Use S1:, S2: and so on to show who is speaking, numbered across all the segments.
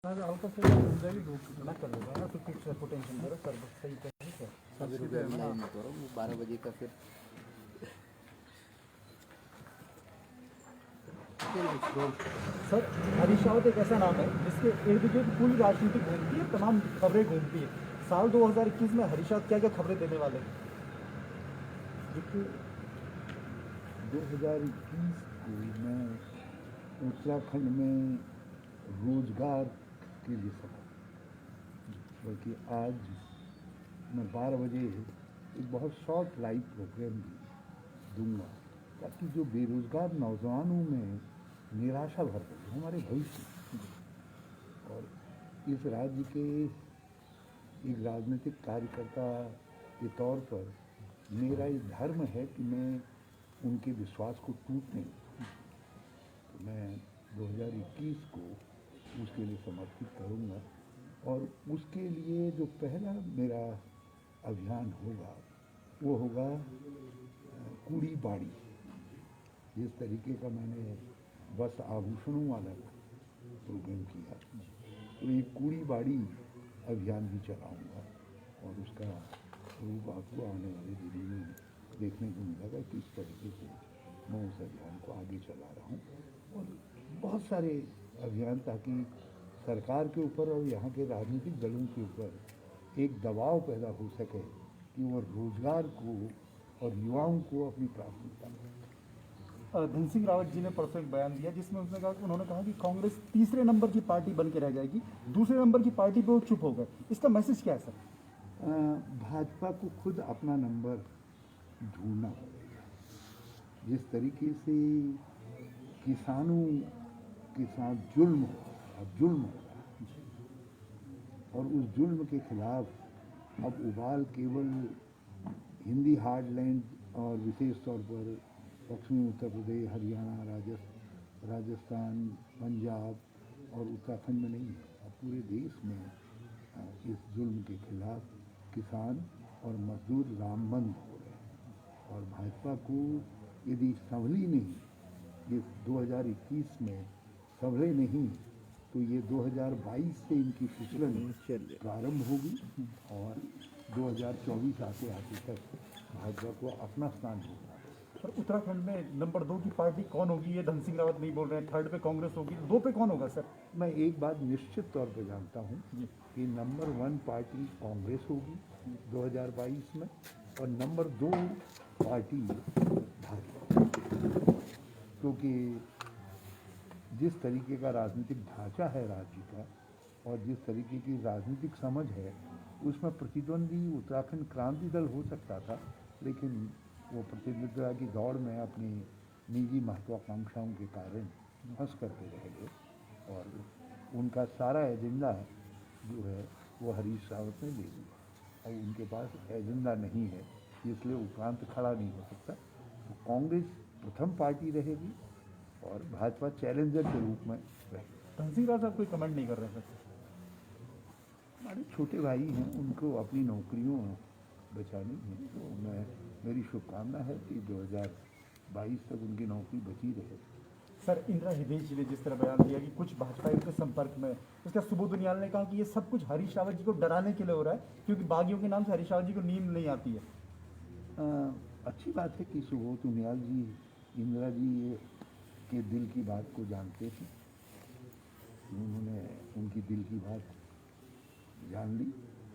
S1: हल्का से जाएगी धूप ना कर देगा ना तो फिक्स पोटेंशियल मेरा सर सही करेंगे सर
S2: अभी रुपये अभी लाइन में तो रहा हूँ 12 बजे का फिर
S1: सर हरीश रावत एक ऐसा नाम है जिसके इर्द गिर्द पूरी राजनीति घूमती है, तमाम खबरें घूमती है। साल 2021 में हरीश रावत क्या क्या खबरें देने वाले हैं?
S3: देखिए 2021 को मैं उत्तराखंड में रोजगार के लिए सफर, बल्कि आज मैं 12 बजे एक बहुत शॉर्ट लाइव प्रोग्राम भी दूंगा ताकि जो बेरोजगार नौजवानों में निराशा भर पड़े हमारे भविष्य और इस राज्य के एक राजनीतिक कार्यकर्ता के तौर पर मेरा ये धर्म है कि मैं उनके विश्वास को टूटने दूं। तो मैं 2021 को उसके लिए समर्पित करूंगा और उसके लिए जो पहला मेरा अभियान होगा वो होगा कूड़ी बाड़ी। जिस तरीके का मैंने वस्त्र आभूषणों वाला प्रोग्राम किया तो एक कूड़ी बाड़ी अभियान भी चलाऊंगा और उसका रूप आपको आने वाले दिनों में देखने को मिलेगा कि किस तरीके से मैं उस अभियान को आगे चला रहा हूँ और बहुत सारे अभियान ताकि सरकार के ऊपर और यहाँ के राजनीतिक दलों के ऊपर एक दबाव पैदा हो सके कि वो रोजगार को और युवाओं को अपनी प्राथमिकता दें।
S1: धन सिंह रावत जी ने परसों एक बयान दिया जिसमें उन्होंने कहा कि कांग्रेस तीसरे नंबर की पार्टी बन के रह जाएगी, दूसरे नंबर की पार्टी पे वो चुप हो गए। इसका मैसेज क्या है सर?
S3: भाजपा को खुद अपना नंबर ढूंढना पड़ेगा। जिस तरीके से किसानों के साथ जुल्म हो रहा और उस जुल्म के खिलाफ अब उबाल केवल हिंदी हार्डलैंड और विशेष तौर पर पश्चिमी उत्तर प्रदेश, हरियाणा, राजस्थान, पंजाब और उत्तराखंड में नहीं है। अब पूरे देश में इस जुल्म के खिलाफ किसान और मजदूर रामबंद हो रहे हैं और भाजपा को यदि संभली नहीं, इस 2021 में संभले नहीं तो ये 2022 से इनकी फिसलन प्रारंभ होगी और 2024 आते आते तक भाजपा को अपना स्थान ढूंढना होगा।
S1: सर उत्तराखंड में नंबर 2 की पार्टी कौन होगी ये धन सिंह रावत नहीं बोल रहे हैं। 3rd पे कांग्रेस होगी, 2 पे कौन होगा सर?
S3: मैं एक बात निश्चित तौर पर जानता हूँ कि नंबर 1 पार्टी कांग्रेस होगी 2022 में और नंबर 2 पार्टी भाजपा, क्योंकि जिस तरीके का राजनीतिक ढांचा है राज्य का और जिस तरीके की राजनीतिक समझ है उसमें प्रतिद्वंदी उत्तराखंड क्रांति दल हो सकता था, लेकिन वो प्रतिनिधित्व की दौड़ में अपनी निजी महत्वाकांक्षाओं के कारण फंस करके रह गए और उनका सारा एजेंडा जो है वो हरीश रावत ने ले लिया और उनके पास एजेंडा नहीं है, इसलिए उपरांत खड़ा नहीं हो सकता। तो कांग्रेस प्रथम पार्टी रहेगी और भाजपा चैलेंजर के रूप में रहेगी।
S1: धन सिंह रावत साहब कोई कमेंट नहीं कर रहे हैं?
S3: हमारे छोटे भाई हैं, उनको अपनी नौकरियों बचानी है, तो मेरी शुभकामना है कि 2022 तक उनकी नौकरी बची रहे।
S1: सर इंदिरा हृदय जी ने जिस तरह बयान दिया कि कुछ भाजपाइयों के संपर्क में, उसका सुबोध उनियाल ने कहा कि ये सब कुछ हरीश रावत जी को डराने के लिए हो रहा है क्योंकि बागियों के नाम से हरीश रावत जी को नींद नहीं आती है।
S3: अच्छी बात है कि सुबोध उनियाल जी इंदिरा जी के दिल की बात को जानते थे, उन्होंने उनकी दिल की बात जान ली।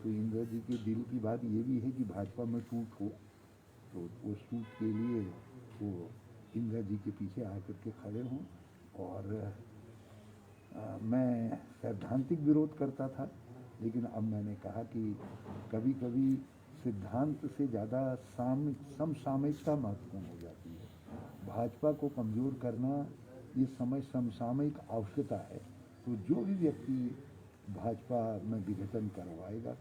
S3: तो इंदिरा जी के दिल की बात ये भी है कि भाजपा में टूट हो तो उस टूट के लिए वो इंदिरा जी के पीछे आकर के खड़े हों। और मैं सैद्धांतिक विरोध करता था, लेकिन अब मैंने कहा कि कभी कभी सिद्धांत से ज़्यादा समसामयिकता महत्वपूर्ण हो जाती है। भाजपा को कमज़ोर करना इस समय समसामयिक आवश्यकता है। तो जो भी व्यक्ति भाजपा में विघटन करवाएगा,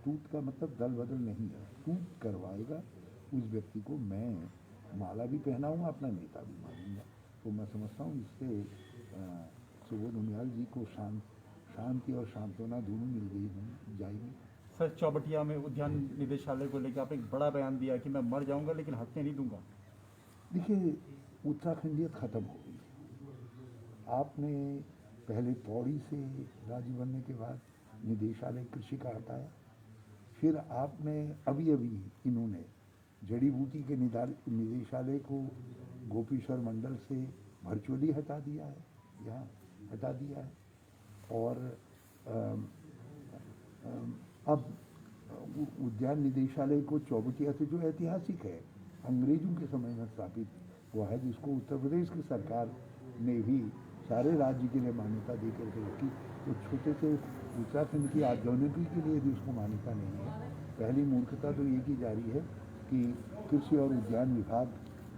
S3: टूट का मतलब दल बदल नहीं है, टूट करवाएगा, उस व्यक्ति को मैं माला भी पहनाऊंगा, अपना नेता भी मानूंगा। तो मैं समझता हूँ इससे सुबोध उनियाल जी को शांति और सांत्वना दोनों मिल गई जाएगी।
S1: सर चौबटिया में उद्यान निदेशालय को लेकर आपने एक बड़ा बयान दिया कि मैं मर जाऊंगा लेकिन हत्या नहीं दूंगा।
S3: देखिए उत्तराखंडियत खत्म हो गई। आपने पहले पौड़ी से राज्य बनने के बाद निदेशालय कृषि का आता है। फिर आपने अभी अभी इन्होंने जड़ी बूटी के निदेशालय को गोपीश्वर मंडल से वर्चुअली हटा दिया है, यहाँ हटा दिया है। और अब उद्यान निदेशालय को चौबटिया से, जो ऐतिहासिक है, अंग्रेजों के समय में स्थापित हुआ है, जिसको उत्तर प्रदेश की सरकार ने भी सारे राज्य के लिए मान्यता दे करके रखी, तो छोटे से उत्तराखंड की आधुनिकी के लिए भी उसको मान्यता नहीं है। पहली मूर्खता तो ये की जा रही है कि कृषि और उद्यान विभाग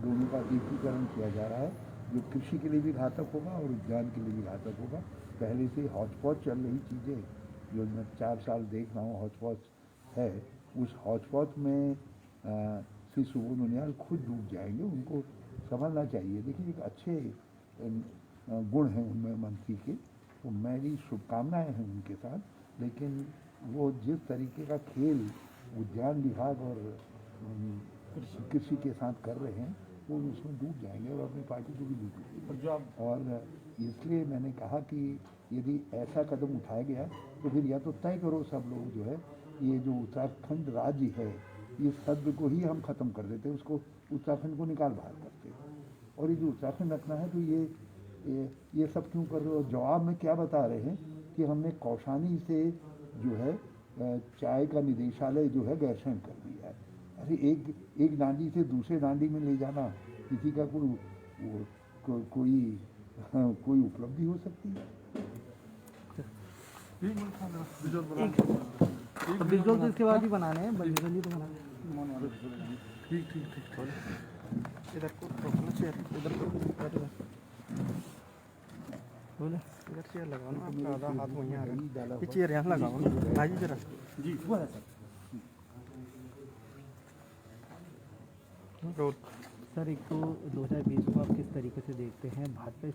S3: दोनों का एकीकरण किया जा रहा है, जो कृषि के लिए भी घातक होगा और उद्यान के लिए भी घातक होगा। पहले से हॉटस्पॉट चल रही चीज़ें जो मैं 4 साल देख रहा हूँ हॉटस्पॉट है, उस हॉटस्पॉट में श्री सुबोध उनियाल खुद डूब जाएंगे। उनको समझना चाहिए। देखिए, एक अच्छे गुण हैं उनमें मंत्री के, तो मेरी शुभकामनाएं हैं उनके साथ, लेकिन वो जिस तरीके का खेल उद्यान विभाग और कृषि के साथ कर रहे हैं, वो उसमें डूब जाएंगे और अपनी पार्टी को भी डूब। और इसलिए मैंने कहा कि यदि ऐसा कदम उठाया गया तो फिर या तो तय करो सब लोग जो है, ये जो उत्तराखंड राज्य है, ये शब्द को ही हम ख़त्म कर देते, उसको उत्तराखंड को निकाल बाहर करते, और ये जो उत्तराखंड रखना है तो ये सब क्यों कर रहे हो। जवाब में क्या बता रहे हैं कि हमने कौशानी से जो है चाय का निदेशालय जो है गैरसैंण कर दिया है। अरे एक डांडी से दूसरे डांडी में ले जाना किसी का कोई उपलब्धि हो सकती है।
S4: विजुअल तो इसके बाद ही बनाने हैं, विजुअल ही तो बनाने हैं। ठीक इधर को रखना चेयर, इधर को बोले इधर चेयर लगाओ ना, आपका आधा हाथ वहीं आ रहा है, ये चेयर यहाँ लगाओ ना भाई जरा।
S1: जी वो है सर।
S4: सर, एक तो 2020 को आप किस तरीके से देखते हैं? भाजपा